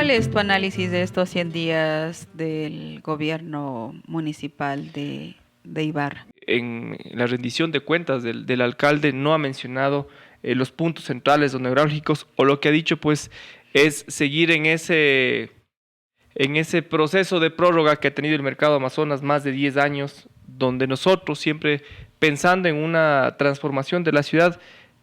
¿Cuál es tu análisis de estos 100 días del gobierno municipal de Ibarra? En la rendición de cuentas del alcalde no ha mencionado los puntos centrales o neurálgicos, o lo que ha dicho pues es seguir en ese proceso de prórroga que ha tenido el mercado Amazonas más de 10 años, donde nosotros siempre pensando en una transformación de la ciudad,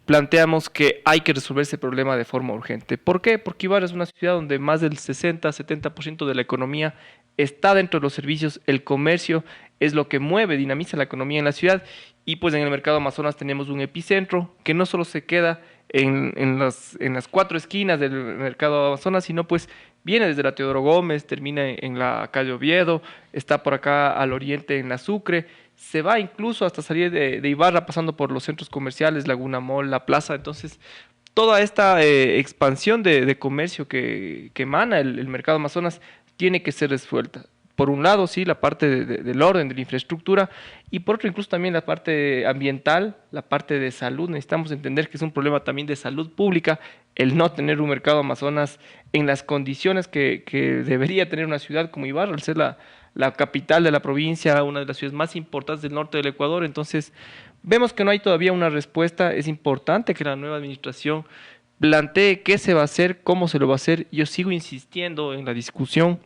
planteamos que hay que resolver ese problema de forma urgente. ¿Por qué? Porque Ibarra es una ciudad donde más del 60-70% de la economía está dentro de los servicios, el comercio es lo que mueve, dinamiza la economía en la ciudad, y pues en el mercado Amazonas tenemos un epicentro que no solo se queda en las cuatro esquinas del mercado Amazonas, sino pues viene desde la Teodoro Gómez, termina en la calle Oviedo, está por acá al oriente en la Sucre, se va incluso hasta salir de Ibarra pasando por los centros comerciales, Laguna Mall, La Plaza. Entonces toda esta expansión de comercio que emana el mercado Amazonas tiene que ser resuelta. Por un lado, sí, la parte del orden, de la infraestructura, y por otro, incluso también la parte ambiental, la parte de salud. Necesitamos entender que es un problema también de salud pública el no tener un mercado Amazonas en las condiciones que debería tener una ciudad como Ibarra, al ser la capital de la provincia, una de las ciudades más importantes del norte del Ecuador. Entonces, vemos que no hay todavía una respuesta. Es importante que la nueva administración plantee qué se va a hacer, cómo se lo va a hacer. Yo sigo insistiendo en la discusión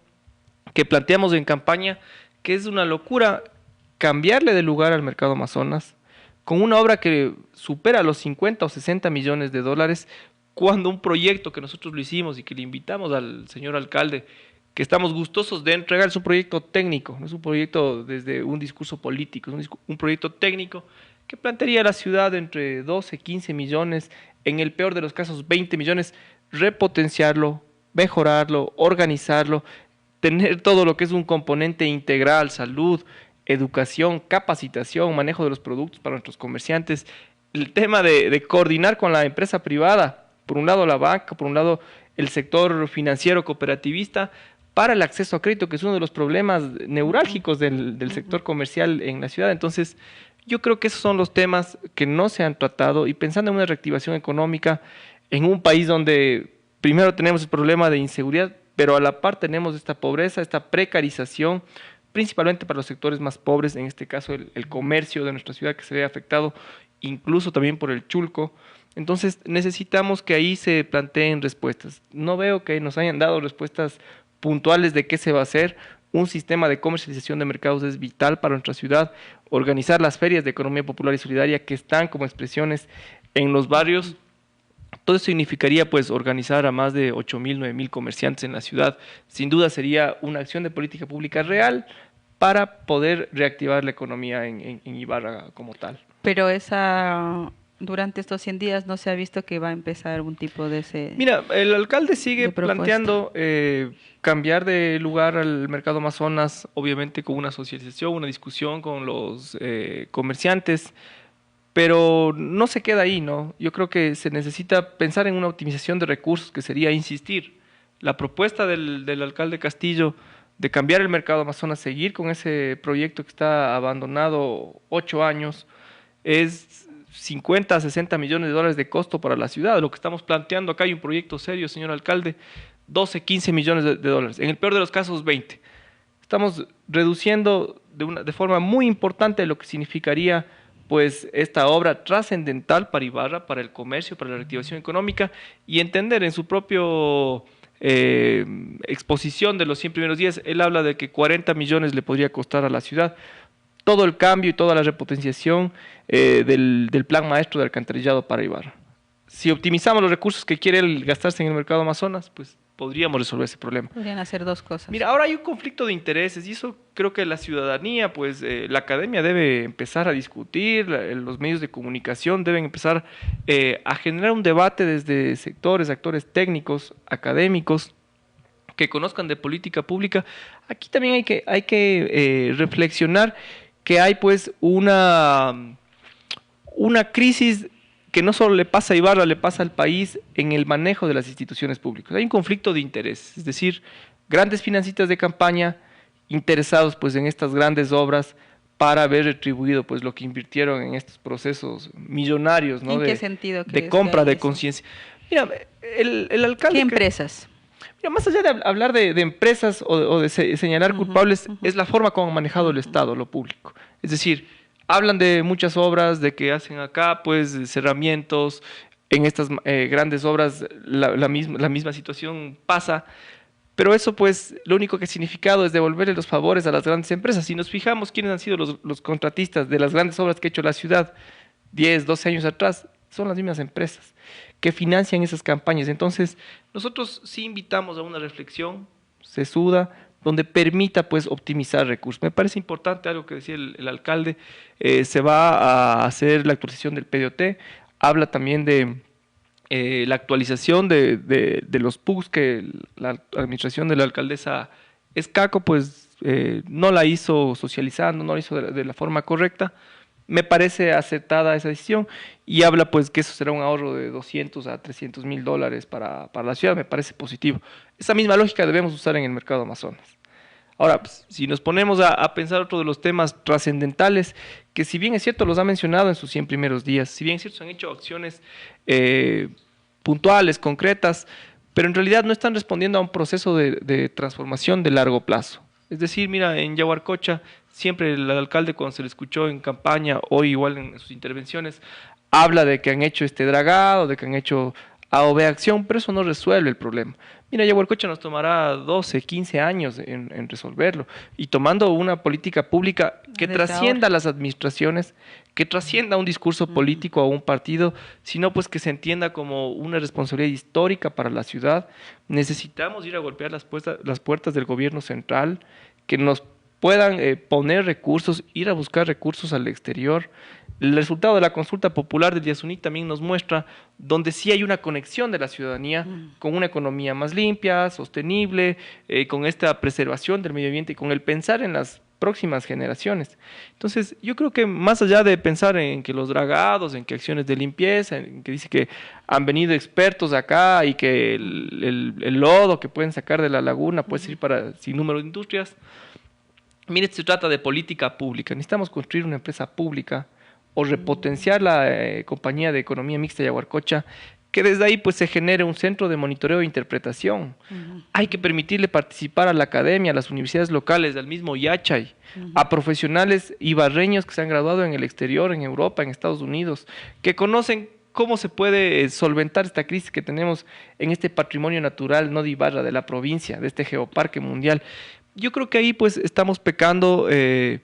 que planteamos en campaña, que es una locura cambiarle de lugar al mercado Amazonas con una obra que supera los 50 o 60 millones de dólares, cuando un proyecto que nosotros lo hicimos y que le invitamos al señor alcalde, que estamos gustosos de entregar, es un proyecto técnico, no es un proyecto desde un discurso político, es un proyecto técnico que plantearía a la ciudad entre 12, 15 millones, en el peor de los casos 20 millones, repotenciarlo, mejorarlo, organizarlo, tener todo lo que es un componente integral, salud, educación, capacitación, manejo de los productos para nuestros comerciantes, el tema de coordinar con la empresa privada, por un lado la banca, por un lado el sector financiero cooperativista, para el acceso a crédito, que es uno de los problemas neurálgicos del sector comercial en la ciudad. Entonces, yo creo que esos son los temas que no se han tratado, y pensando en una reactivación económica en un país donde primero tenemos el problema de inseguridad, pero a la par tenemos esta pobreza, esta precarización, principalmente para los sectores más pobres, en este caso el comercio de nuestra ciudad que se ve afectado, incluso también por el chulco. Entonces necesitamos que ahí se planteen respuestas. No veo que nos hayan dado respuestas puntuales de qué se va a hacer. Un sistema de comercialización de mercados es vital para nuestra ciudad. Organizar las ferias de economía popular y solidaria que están como expresiones en los barrios. Todo eso significaría pues organizar a más de 8.000, 9.000 comerciantes en la ciudad. Sin duda sería una acción de política pública real para poder reactivar la economía en Ibarra como tal. Pero durante estos 100 días no se ha visto que va a empezar un tipo de Mira, el alcalde sigue de propuesta. planteando cambiar de lugar al mercado Amazonas, obviamente con una socialización, una discusión con los comerciantes, pero no se queda ahí, ¿no? Yo creo que se necesita pensar en una optimización de recursos, que sería insistir. La propuesta del alcalde Castillo de cambiar el mercado Amazonas, seguir con ese proyecto que está abandonado 8 años, es 50 a 60 millones de dólares de costo para la ciudad. Lo que estamos planteando acá, hay un proyecto serio, señor alcalde, 12, 15 millones de dólares. En el peor de los casos, 20. Estamos reduciendo de forma muy importante lo que significaría pues esta obra trascendental para Ibarra, para el comercio, para la reactivación económica, y entender en su propio exposición de los 100 primeros días, él habla de que 40 millones le podría costar a la ciudad todo el cambio y toda la repotenciación del plan maestro de alcantarillado para Ibarra. Si optimizamos los recursos que quiere él gastarse en el mercado Amazonas, pues podríamos resolver ese problema. Podrían hacer dos cosas. Mira, ahora hay un conflicto de intereses, y eso creo que la ciudadanía, pues la academia debe empezar a discutir, los medios de comunicación deben empezar a generar un debate desde sectores, actores técnicos, académicos, que conozcan de política pública. Aquí también hay que reflexionar que hay pues una crisis que no solo le pasa a Ibarra, le pasa al país en el manejo de las instituciones públicas. Hay un conflicto de interés, es decir, grandes financistas de campaña interesados pues en estas grandes obras para ver retribuido pues lo que invirtieron en estos procesos millonarios, ¿no? ¿En qué sentido de compra de conciencia. Mira, el alcalde... ¿Qué empresas? Mira, más allá de hablar de empresas o de señalar culpables, es la forma como ha manejado el Estado, lo público. Es decir, hablan de muchas obras, de que hacen acá, pues, cerramientos. En estas grandes obras la misma situación pasa, pero eso, pues, lo único que ha significado es devolverle los favores a las grandes empresas. Si nos fijamos quiénes han sido los contratistas de las grandes obras que ha hecho la ciudad 10, 12 años atrás, son las mismas empresas que financian esas campañas. Entonces, nosotros sí invitamos a una reflexión sesuda, donde permita pues optimizar recursos. Me parece importante algo que decía el alcalde, se va a hacer la actualización del PDOT, habla también de la actualización de los PUCs que la administración de la alcaldesa Escaco pues no la hizo socializando, no la hizo de la forma correcta. Me parece aceptada esa decisión y habla pues que eso será un ahorro de 200 a 300 mil dólares para la ciudad, me parece positivo. Esa misma lógica debemos usar en el mercado Amazonas. Ahora, pues, si nos ponemos a pensar otro de los temas trascendentales, que si bien es cierto los ha mencionado en sus 100 primeros días, si bien es cierto se han hecho acciones puntuales, concretas, pero en realidad no están respondiendo a un proceso de transformación de largo plazo. Es decir, mira, en Yaguarcocha, siempre el alcalde cuando se le escuchó en campaña, hoy igual en sus intervenciones, habla de que han hecho este dragado, de que han hecho A o B acción, pero eso no resuelve el problema. Mira, Yaguarcocha nos tomará 12, 15 años en resolverlo. Y tomando una política pública que trascienda las administraciones, que trascienda un discurso político o un partido, sino pues que se entienda como una responsabilidad histórica para la ciudad. Necesitamos ir a golpear las puertas del gobierno central, que nos puedan poner recursos, ir a buscar recursos al exterior. El resultado de la consulta popular del Yasuní también nos muestra donde sí hay una conexión de la ciudadanía con una economía más limpia, sostenible, con esta preservación del medio ambiente y con el pensar en las próximas generaciones. Entonces, yo creo que más allá de pensar en que los dragados, en que acciones de limpieza, en que dice que han venido expertos acá y que el lodo que pueden sacar de la laguna puede servir para sin número de industrias, mire, se trata de política pública. Necesitamos construir una empresa pública o repotenciar la compañía de economía mixta Yaguarcocha, que desde ahí pues se genere un centro de monitoreo e interpretación. Hay que permitirle participar a la academia, a las universidades locales, al mismo Yachay, a profesionales ibarreños que se han graduado en el exterior, en Europa, en Estados Unidos, que conocen cómo se puede solventar esta crisis que tenemos en este patrimonio natural, no de Ibarra, de la provincia, de este geoparque mundial. Yo creo que ahí pues estamos pecando de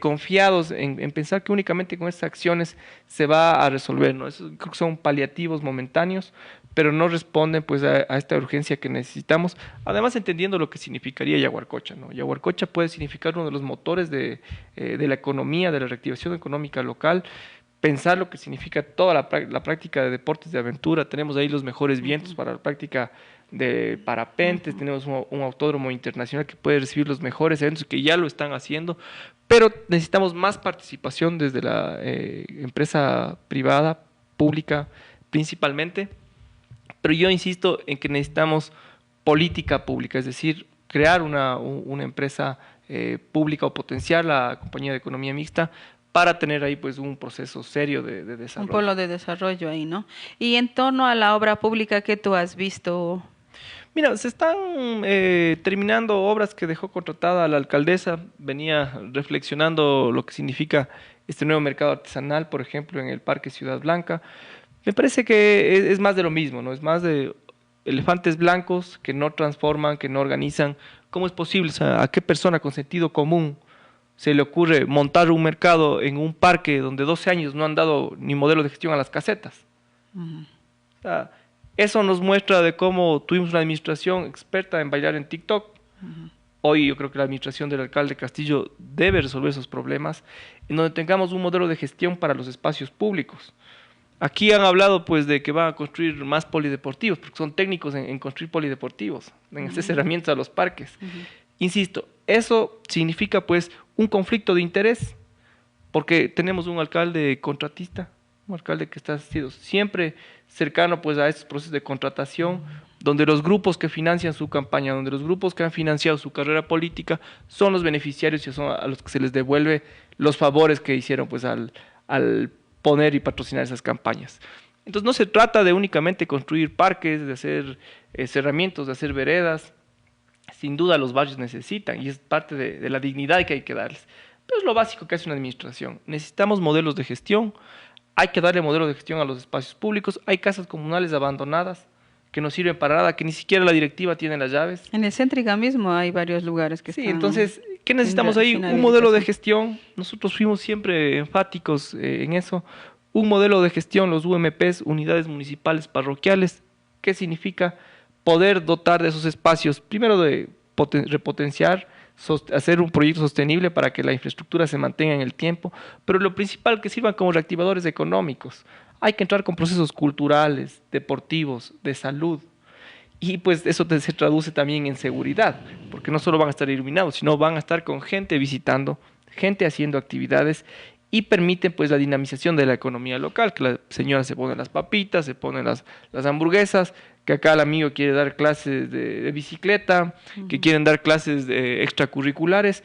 confiados en pensar que únicamente con estas acciones se va a resolver, ¿no? Eso, creo que son paliativos momentáneos, pero no responden pues a esta urgencia que necesitamos, además entendiendo lo que significaría Yaguarcocha, ¿no? Yaguarcocha puede significar uno de los motores de la economía, de la reactivación económica local, pensar lo que significa toda la práctica de deportes de aventura, tenemos ahí los mejores vientos para la práctica de parapentes, tenemos un autódromo internacional que puede recibir los mejores eventos, que ya lo están haciendo, pero necesitamos más participación desde la empresa privada, pública principalmente, pero yo insisto en que necesitamos política pública, es decir, crear una empresa pública o potenciar la compañía de economía mixta para tener ahí pues un proceso serio de desarrollo. Un polo de desarrollo ahí, ¿no? Y en torno a la obra pública que tú has visto. Mira, se están terminando obras que dejó contratada la alcaldesa, venía reflexionando lo que significa este nuevo mercado artesanal, por ejemplo, en el Parque Ciudad Blanca. Me parece que es más de lo mismo, ¿no? Es más de elefantes blancos que no transforman, que no organizan. ¿Cómo es posible? O sea, ¿a qué persona con sentido común se le ocurre montar un mercado en un parque donde 12 años no han dado ni modelo de gestión a las casetas? O sea, eso nos muestra de cómo tuvimos una administración experta en bailar en TikTok. Hoy yo creo que la administración del alcalde Castillo debe resolver esos problemas, en donde tengamos un modelo de gestión para los espacios públicos. Aquí han hablado pues de que van a construir más polideportivos, porque son técnicos en construir polideportivos, en hacer cerramientos a los parques. Insisto, eso significa pues un conflicto de interés, porque tenemos un alcalde contratista, un alcalde que está sido siempre cercano pues a estos procesos de contratación, donde los grupos que financian su campaña, donde los grupos que han financiado su carrera política son los beneficiarios y son a los que se les devuelve los favores que hicieron pues al poner y patrocinar esas campañas. Entonces no se trata de únicamente construir parques, de hacer cerramientos, de hacer veredas. Sin duda los barrios necesitan y es parte de la dignidad que hay que darles. Pero es lo básico que hace una administración. Necesitamos modelos de gestión, hay que darle modelos de gestión a los espacios públicos. Hay casas comunales abandonadas que no sirven para nada, que ni siquiera la directiva tiene las llaves. En el Céntrica mismo hay varios lugares que Sí, están entonces, ¿qué necesitamos ahí? sin Un modelo de habilitación. gestión. Nosotros fuimos siempre enfáticos en eso. Un modelo de gestión, los UMPs, unidades municipales parroquiales. ¿Qué significa? Poder dotar de esos espacios, primero de repotenciar, hacer un proyecto sostenible para que la infraestructura se mantenga en el tiempo, pero lo principal, que sirvan como reactivadores económicos. Hay que entrar con procesos culturales, deportivos, de salud. Y pues eso se traduce también en seguridad, porque no solo van a estar iluminados, sino van a estar con gente visitando, gente haciendo actividades y permiten pues la dinamización de la economía local, que la señora se pone las papitas, se ponen las hamburguesas, que acá el amigo quiere dar clases de bicicleta, que quieren dar clases extracurriculares.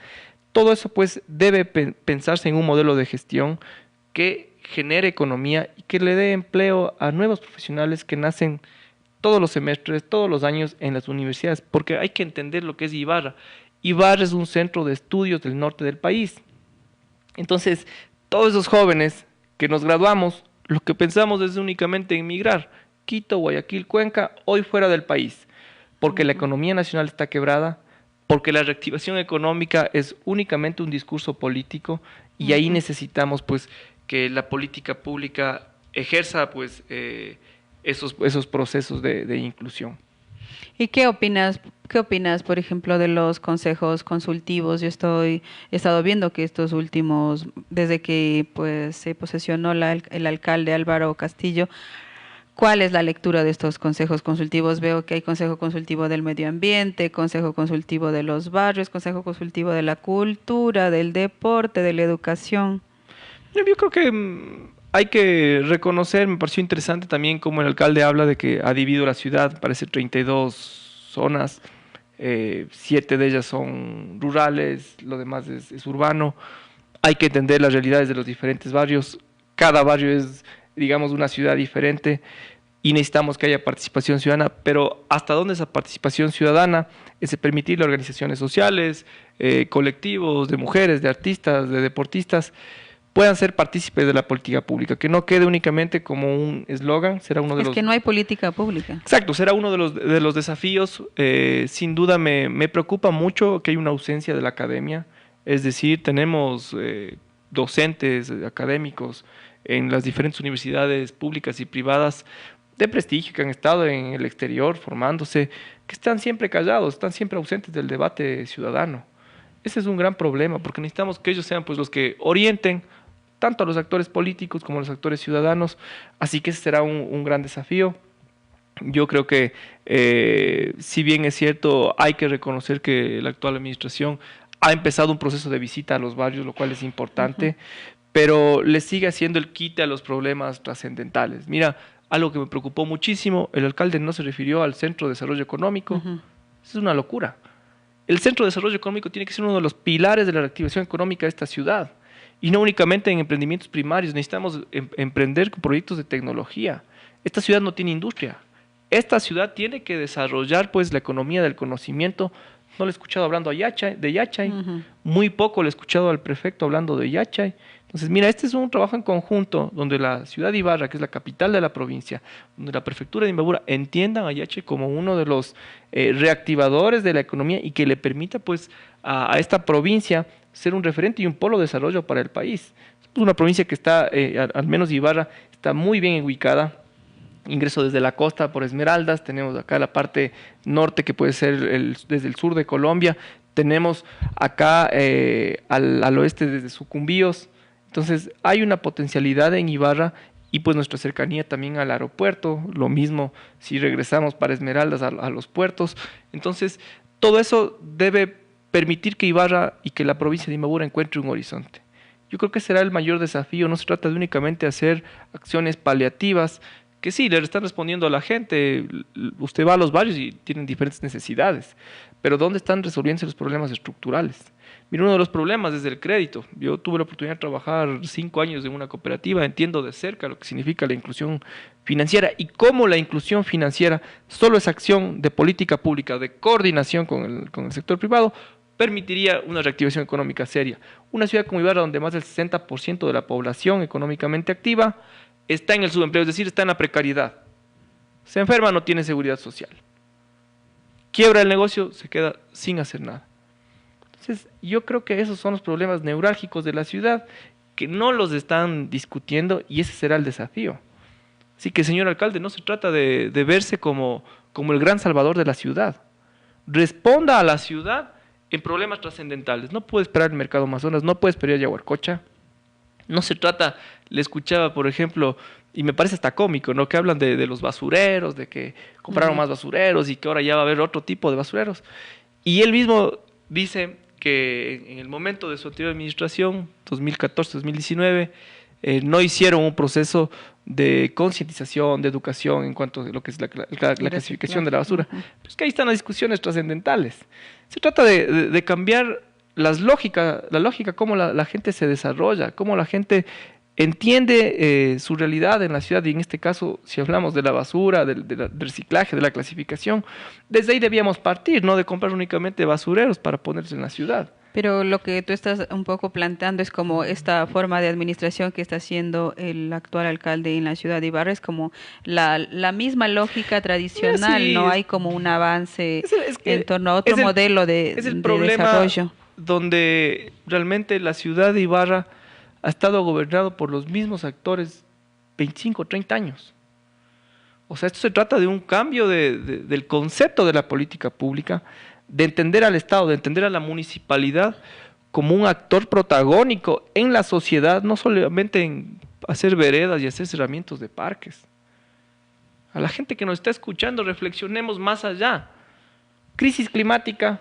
Todo eso pues debe pensarse en un modelo de gestión que genere economía y que le dé empleo a nuevos profesionales que nacen todos los semestres, todos los años en las universidades, porque hay que entender lo que es Ibarra. Ibarra es un centro de estudios del norte del país. Entonces, todos esos jóvenes que nos graduamos, lo que pensamos es únicamente emigrar. Quito, Guayaquil, Cuenca, hoy fuera del país, porque la economía nacional está quebrada, porque la reactivación económica es únicamente un discurso político y ahí necesitamos pues que la política pública ejerza pues esos procesos de inclusión. ¿Y qué opinas, por ejemplo, de los consejos consultivos? He estado viendo que estos últimos, desde que pues se posesionó el alcalde Álvaro Castillo, ¿cuál es la lectura de estos consejos consultivos? Veo que hay consejo consultivo del medio ambiente, consejo consultivo de los barrios, consejo consultivo de la cultura, del deporte, de la educación. Yo creo que hay que reconocer, me pareció interesante también como el alcalde habla de que ha dividido la ciudad, parece 32 zonas, 7 de ellas son rurales, lo demás es urbano. Hay que entender las realidades de los diferentes barrios, cada barrio es, digamos, una ciudad diferente y necesitamos que haya participación ciudadana, pero ¿hasta dónde esa participación ciudadana? Es permitirle a organizaciones sociales, colectivos de mujeres, de artistas, de deportistas, puedan ser partícipes de la política pública, que no quede únicamente como un eslogan, será uno de Es los... que no hay política pública. Exacto, será uno de los desafíos. Sin duda me preocupa mucho que hay una ausencia de la academia, es decir, tenemos docentes académicos en las diferentes universidades públicas y privadas de prestigio que han estado en el exterior formándose, que están siempre callados, están siempre ausentes del debate ciudadano. Ese es un gran problema, porque necesitamos que ellos sean pues los que orienten tanto a los actores políticos como a los actores ciudadanos, así que ese será un gran desafío. Yo creo que, si bien es cierto, hay que reconocer que la actual administración ha empezado un proceso de visita a los barrios, lo cual es importante, pero le sigue haciendo el quite a los problemas trascendentales. Mira, algo que me preocupó muchísimo, el alcalde no se refirió al Centro de Desarrollo Económico. Eso es una locura. El Centro de Desarrollo Económico tiene que ser uno de los pilares de la reactivación económica de esta ciudad. Y no únicamente en emprendimientos primarios, necesitamos emprender con proyectos de tecnología. Esta ciudad no tiene industria. Esta ciudad tiene que desarrollar pues la economía del conocimiento. No le he escuchado hablando de Yachay, muy poco le he escuchado al prefecto hablando de Yachay. Entonces, mira, este es un trabajo en conjunto donde la ciudad de Ibarra, que es la capital de la provincia, donde la prefectura de Imbabura entiendan a Yachay como uno de los reactivadores de la economía y que le permita pues a esta provincia ser un referente y un polo de desarrollo para el país. Es una provincia que está, al menos Ibarra, está muy bien ubicada. Ingreso desde la costa por Esmeraldas, tenemos acá la parte norte que puede ser desde el sur de Colombia, tenemos acá al oeste desde Sucumbíos. Entonces hay una potencialidad en Ibarra y pues nuestra cercanía también al aeropuerto, lo mismo si regresamos para Esmeraldas a los puertos. Entonces todo eso debe permitir que Ibarra y que la provincia de Imbabura encuentre un horizonte. Yo creo que será el mayor desafío, no se trata de únicamente hacer acciones paliativas que sí, le están respondiendo a la gente. Usted va a los barrios y tienen diferentes necesidades, pero ¿dónde están resolviéndose los problemas estructurales? Mira, uno de los problemas es el crédito. Yo tuve la oportunidad de trabajar 5 años en una cooperativa, entiendo de cerca lo que significa la inclusión financiera y cómo la inclusión financiera solo es acción de política pública, de coordinación con el sector privado, permitiría una reactivación económica seria. Una ciudad como Ibarra, donde más del 60% de la población económicamente activa está en el subempleo, es decir, está en la precariedad. Se enferma, no tiene seguridad social. Quiebra el negocio, se queda sin hacer nada. Entonces, yo creo que esos son los problemas neurálgicos de la ciudad que no los están discutiendo y ese será el desafío. Así que, señor alcalde, no se trata de verse como el gran salvador de la ciudad. Responda a la ciudad en problemas trascendentales. No puede esperar el mercado Amazonas, no puede esperar Yaguarcocha. No se trata, le escuchaba, por ejemplo, y me parece hasta cómico, ¿no? Que hablan de los basureros, de que compraron más basureros y que ahora ya va a haber otro tipo de basureros. Y él mismo dice que en el momento de su anterior administración, 2014-2019, no hicieron un proceso de concientización, de educación en cuanto a lo que es la clasificación de la basura. Pero es que ahí están las discusiones trascendentales. Se trata de cambiar la lógica cómo la gente se desarrolla, cómo la gente entiende su realidad en la ciudad, y en este caso, si hablamos de la basura, del reciclaje, de la clasificación, desde ahí debíamos partir, no de comprar únicamente basureros para ponerse en la ciudad. Pero lo que tú estás un poco planteando es como esta forma de administración que está haciendo el actual alcalde en la ciudad de Ibarra, es como la misma lógica tradicional, sí, no hay como un avance en torno a otro modelo de desarrollo. Donde realmente la ciudad de Ibarra ha estado gobernado por los mismos actores 25, 30 años. O sea, esto se trata de un cambio del concepto de la política pública, de entender al Estado, de entender a la municipalidad como un actor protagónico en la sociedad, no solamente en hacer veredas y hacer cerramientos de parques. A la gente que nos está escuchando, reflexionemos más allá. Crisis climática,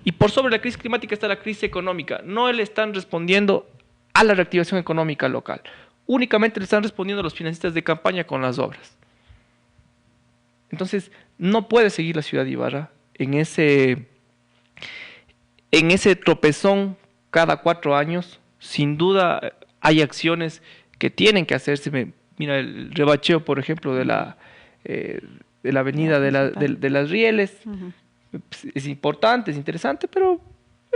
y por sobre la crisis climática está la crisis económica. No le están respondiendo a la reactivación económica local. Únicamente le están respondiendo a los financistas de campaña con las obras. Entonces, no puede seguir la ciudad de Ibarra en ese tropezón cada 4 años. Sin duda hay acciones que tienen que hacerse. Mira, el rebacheo, por ejemplo, de la avenida de las Rieles. Es importante, es interesante, pero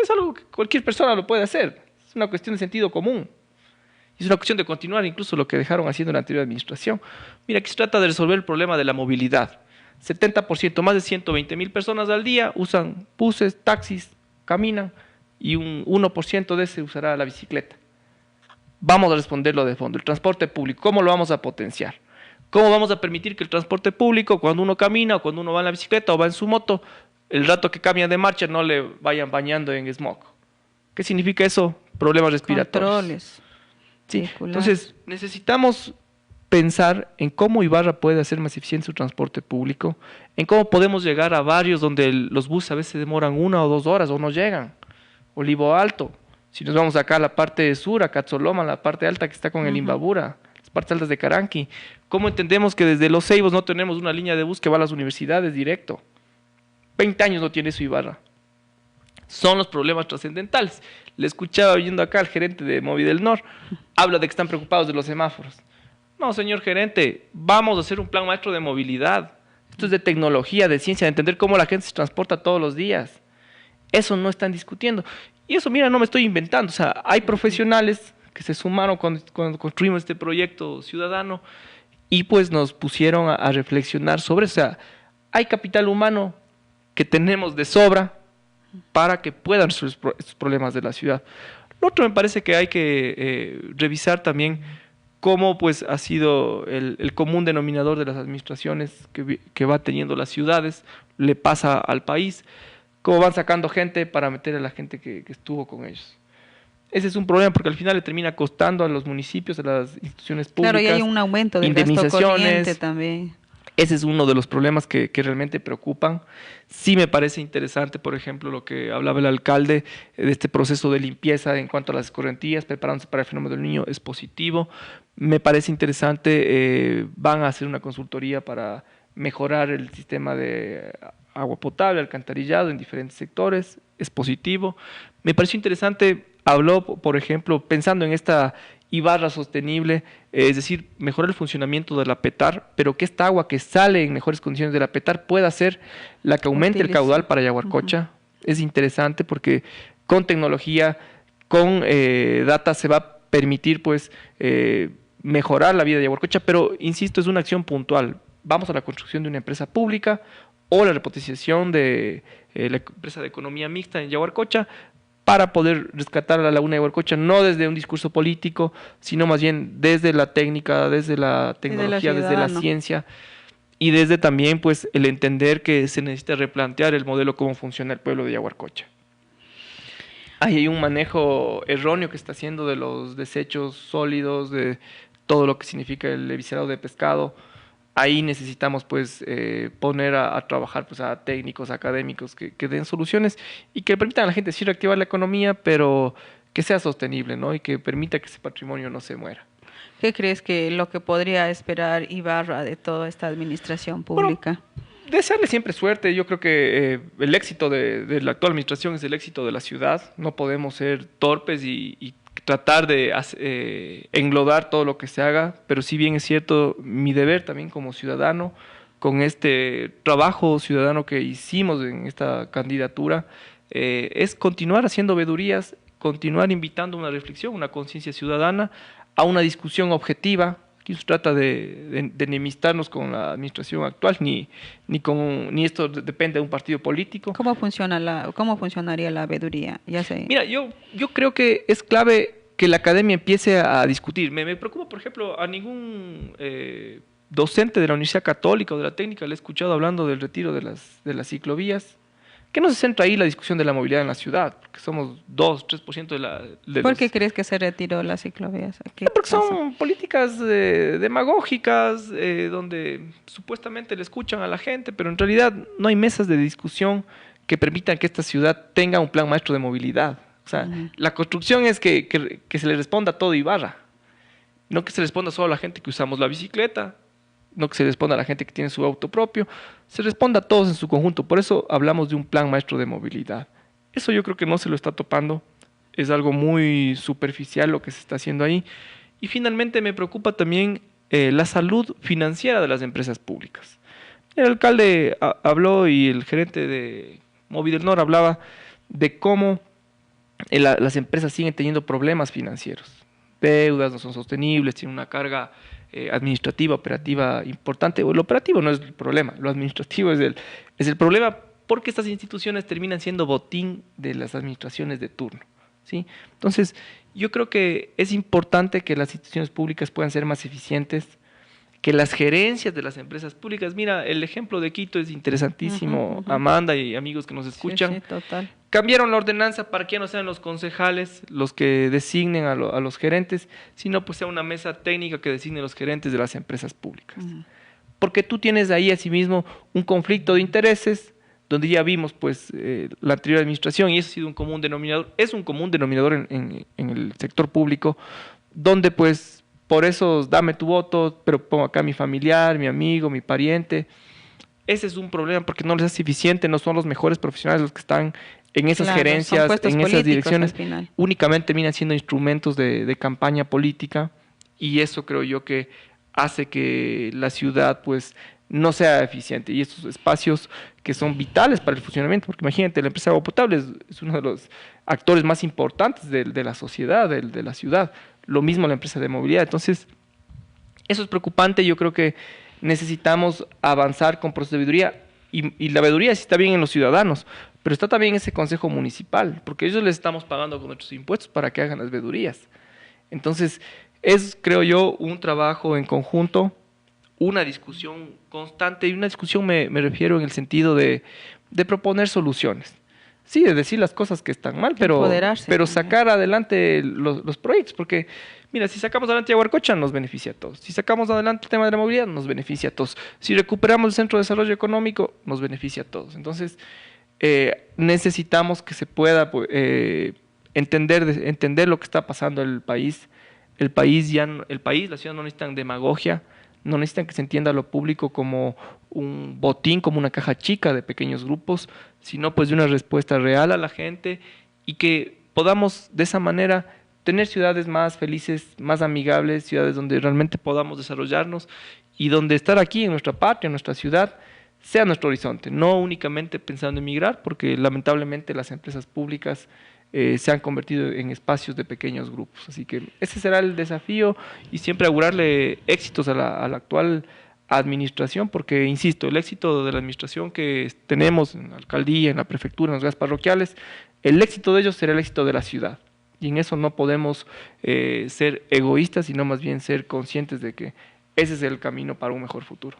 es algo que cualquier persona lo puede hacer. Es una cuestión de sentido común. Es una cuestión de continuar incluso lo que dejaron haciendo en la anterior administración. Mira, aquí se trata de resolver el problema de la movilidad. 70%, más de 120,000 personas al día usan buses, taxis, caminan, y un 1% de ese usará la bicicleta. Vamos a responderlo de fondo. El transporte público, ¿cómo lo vamos a potenciar? ¿Cómo vamos a permitir que el transporte público, cuando uno camina o cuando uno va en la bicicleta o va en su moto, el rato que cambia de marcha no le vayan bañando en smog? ¿Qué significa eso? Problemas respiratorios. Controles. Sí. Entonces, necesitamos pensar en cómo Ibarra puede hacer más eficiente su transporte público, en cómo podemos llegar a barrios donde los buses a veces demoran 1 o 2 horas o no llegan. Olivo Alto, si nos vamos acá a la parte sur, a Catsoloma, la parte alta que está con el Imbabura, las partes altas de Caranqui, ¿cómo entendemos que desde Los Ceibos no tenemos una línea de bus que va a las universidades directo? 20 años no tiene eso Ibarra. Son los problemas trascendentales. Le escuchaba viendo acá al gerente de Movi del Nor, habla de que están preocupados de los semáforos. No, señor gerente, vamos a hacer un plan maestro de movilidad. Esto es de tecnología, de ciencia, de entender cómo la gente se transporta todos los días. Eso no están discutiendo. Y eso, mira, no me estoy inventando. O sea, hay profesionales que se sumaron cuando construimos este proyecto ciudadano y pues nos pusieron a reflexionar sobre eso. O sea, hay capital humano que tenemos de sobra para que puedan resolver estos problemas de la ciudad. Lo otro, me parece que hay que revisar también cómo pues ha sido el común denominador de las administraciones que va teniendo las ciudades, le pasa al país, cómo van sacando gente para meter a la gente que estuvo con ellos. Ese es un problema porque al final le termina costando a los municipios, a las instituciones públicas. Claro, y hay un aumento del gasto corriente también. Ese es uno de los problemas que realmente preocupan. Sí me parece interesante, por ejemplo, lo que hablaba el alcalde de este proceso de limpieza en cuanto a las escorrentías, preparándose para el fenómeno del niño, es positivo. Me parece interesante, van a hacer una consultoría para mejorar el sistema de agua potable, alcantarillado en diferentes sectores, es positivo. Me pareció interesante, habló, por ejemplo, pensando en esta Ibarra sostenible, es decir, mejorar el funcionamiento de la PETAR, pero que esta agua que sale en mejores condiciones de la PETAR pueda ser la que aumente el caudal para Yaguarcocha. Es interesante porque con tecnología, con data se va a permitir pues mejorar la vida de Yaguarcocha, pero insisto, es una acción puntual. Vamos a la construcción de una empresa pública o la repotenciación de la empresa de economía mixta en Yaguarcocha, para poder rescatar a la laguna de Yaguarcocha, no desde un discurso político, sino más bien desde la técnica, desde la tecnología, desde la ciencia y desde también pues el entender que se necesita replantear el modelo cómo funciona el pueblo de Yaguarcocha. Hay un manejo erróneo que está haciendo de los desechos sólidos, de todo lo que significa el eviscerado de pescado. Ahí necesitamos pues poner a trabajar pues a técnicos académicos que den soluciones y que permitan a la gente sí reactivar la economía, pero que sea sostenible, ¿no? Y que permita que ese patrimonio no se muera. ¿Qué crees que lo que podría esperar Ibarra de toda esta administración pública? Bueno, desearle siempre suerte. Yo creo que el éxito de la actual administración es el éxito de la ciudad. No podemos ser torpes y tratar de englodar todo lo que se haga, pero si bien es cierto, mi deber también como ciudadano, con este trabajo ciudadano que hicimos en esta candidatura, es continuar haciendo vedurías, continuar invitando a una reflexión, una conciencia ciudadana, a una discusión objetiva. Aquí no se trata de enemistarnos con la administración actual, ni esto depende de un partido político. ¿Cómo funcionaría la veeduría? Ya sé. Mira, yo creo que es clave que la academia empiece a discutir. Me preocupa, por ejemplo, a ningún docente de la Universidad Católica o de la Técnica le he escuchado hablando del retiro de las ciclovías. ¿Qué no se centra ahí la discusión de la movilidad en la ciudad? Porque somos 2-3% de la... ¿Por qué crees que se retiró las ciclovías? Porque son políticas demagógicas, donde supuestamente le escuchan a la gente, pero en realidad no hay mesas de discusión que permitan que esta ciudad tenga un plan maestro de movilidad. O sea, la construcción es que se le responda a todo Ibarra, no que se le responda solo a la gente que usamos la bicicleta, no que se responda a la gente que tiene su auto propio, se responda a todos en su conjunto. Por eso hablamos de un plan maestro de movilidad. Eso yo creo que no se lo está topando, es algo muy superficial lo que se está haciendo ahí. Y finalmente me preocupa también la salud financiera de las empresas públicas. El alcalde habló y el gerente de Movidelnor hablaba de cómo las empresas siguen teniendo problemas financieros. Deudas no son sostenibles, tienen una carga administrativa, operativa importante. Lo operativo no es el problema, lo administrativo es el problema, porque estas instituciones terminan siendo botín de las administraciones de turno, ¿sí? Entonces, yo creo que es importante que las instituciones públicas puedan ser más eficientes, que las gerencias de las empresas públicas, mira, el ejemplo de Quito es interesantísimo, Amanda y amigos que nos escuchan. Sí, total. Cambiaron la ordenanza para que ya no sean los concejales los que designen a los gerentes, sino pues sea una mesa técnica que designe los gerentes de las empresas públicas. Porque tú tienes ahí asimismo un conflicto de intereses, donde ya vimos pues la anterior administración, y eso ha sido un común denominador, es un común denominador en el sector público, donde pues por eso dame tu voto, pero pongo acá a mi familiar, mi amigo, mi pariente. Ese es un problema porque no les es eficiente, no son los mejores profesionales los que están en esas gerencias, en esas direcciones, únicamente terminan siendo instrumentos de campaña política, y eso creo yo que hace que la ciudad pues no sea eficiente, y estos espacios que son vitales para el funcionamiento, porque imagínate, la empresa de agua potable es uno de los actores más importantes de la sociedad, de la ciudad, lo mismo la empresa de movilidad. Entonces, eso es preocupante. Yo creo que necesitamos avanzar con procesos de veeduría, y la veeduría sí está bien en los ciudadanos, pero está también ese consejo municipal, porque ellos les estamos pagando con nuestros impuestos para que hagan las veedurías. Entonces, es, creo yo, un trabajo en conjunto, una discusión constante, y una discusión me refiero en el sentido de proponer soluciones. sí, de decir las cosas que están mal, pero Empoderarse sacar adelante los proyectos, porque mira, si sacamos adelante Yaguarcocha nos beneficia a todos, si sacamos adelante el tema de la movilidad nos beneficia a todos, si recuperamos el Centro de Desarrollo Económico nos beneficia a todos. Entonces necesitamos que se pueda entender lo que está pasando en el país. El país, la ciudad no necesitan demagogia, no necesitan que se entienda lo público como un botín, como una caja chica de pequeños grupos, sino pues de una respuesta real a la gente y que podamos de esa manera tener ciudades más felices, más amigables, ciudades donde realmente podamos desarrollarnos y donde estar aquí en nuestra patria, en nuestra ciudad, sea nuestro horizonte, no únicamente pensando en migrar, porque lamentablemente las empresas públicas se han convertido en espacios de pequeños grupos. Así que ese será el desafío y siempre augurarle éxitos a la actual administración, porque, insisto, el éxito de la administración que tenemos en la alcaldía, en la prefectura, en las redes parroquiales, el éxito de ellos será el éxito de la ciudad. Y en eso no podemos ser egoístas, sino más bien ser conscientes de que ese es el camino para un mejor futuro.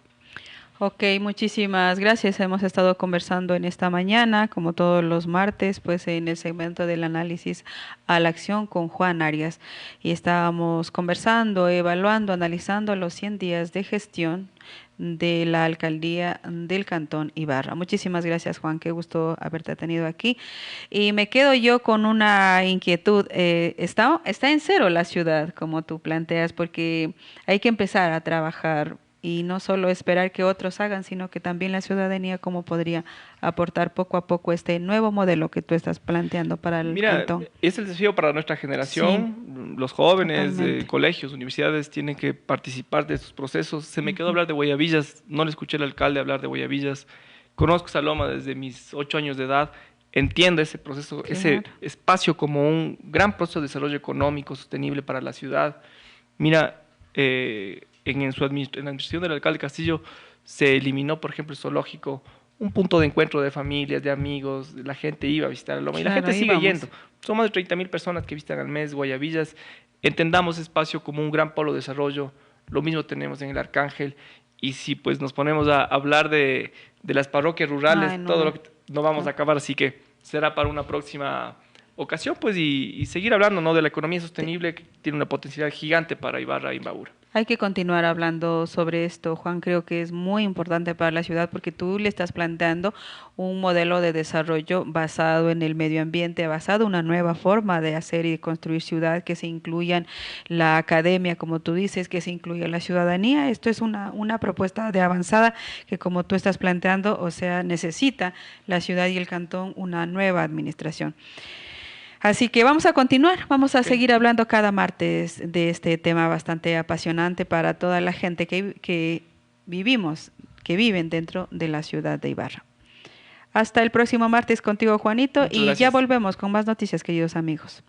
Ok, muchísimas gracias. Hemos estado conversando en esta mañana, como todos los martes, pues en el segmento del análisis a la acción con Juan Arias. Y estábamos conversando, evaluando, analizando los 100 días de gestión de la alcaldía del Cantón Ibarra. Muchísimas gracias, Juan. Qué gusto haberte tenido aquí. Y me quedo yo con una inquietud. Está en cero la ciudad, como tú planteas, porque hay que empezar a trabajar y no solo esperar que otros hagan, sino que también la ciudadanía cómo podría aportar poco a poco este nuevo modelo que tú estás planteando para el cantón. Es el desafío para nuestra generación. Sí, los jóvenes, colegios, universidades tienen que participar de estos procesos. Se me quedó hablar de Guayabillas, no le escuché al alcalde hablar de Guayabillas. Conozco Saloma desde mis 8 años de edad. Entiendo ese proceso, claro, ese espacio como un gran proceso de desarrollo económico sostenible para la ciudad. Mira, en la administración del alcalde Castillo se eliminó, por ejemplo, el zoológico, un punto de encuentro de familias, de amigos, la gente iba a visitar Loma, claro, y la gente sigue yendo. Son más de 30,000 personas que visitan al mes Guayabillas. Entendamos espacio como un gran polo de desarrollo, lo mismo tenemos en el Arcángel, y si pues nos ponemos a hablar de las parroquias rurales, todo lo que no vamos a acabar, así que será para una próxima ocasión, pues, y seguir hablando, ¿no?, de la economía sostenible, que tiene una potencialidad gigante para Ibarra e Imbabura. Hay que continuar hablando sobre esto, Juan. Creo que es muy importante para la ciudad porque tú le estás planteando un modelo de desarrollo basado en el medio ambiente, basado en una nueva forma de hacer y de construir ciudad, que se incluyan la academia, como tú dices, que se incluya la ciudadanía. Esto es una propuesta de avanzada que, como tú estás planteando, o sea, necesita la ciudad y el cantón una nueva administración. Así que vamos a continuar, vamos a seguir hablando cada martes de este tema bastante apasionante para toda la gente que viven dentro de la ciudad de Ibarra. Hasta el próximo martes contigo, Juanito, y ya volvemos con más noticias, queridos amigos.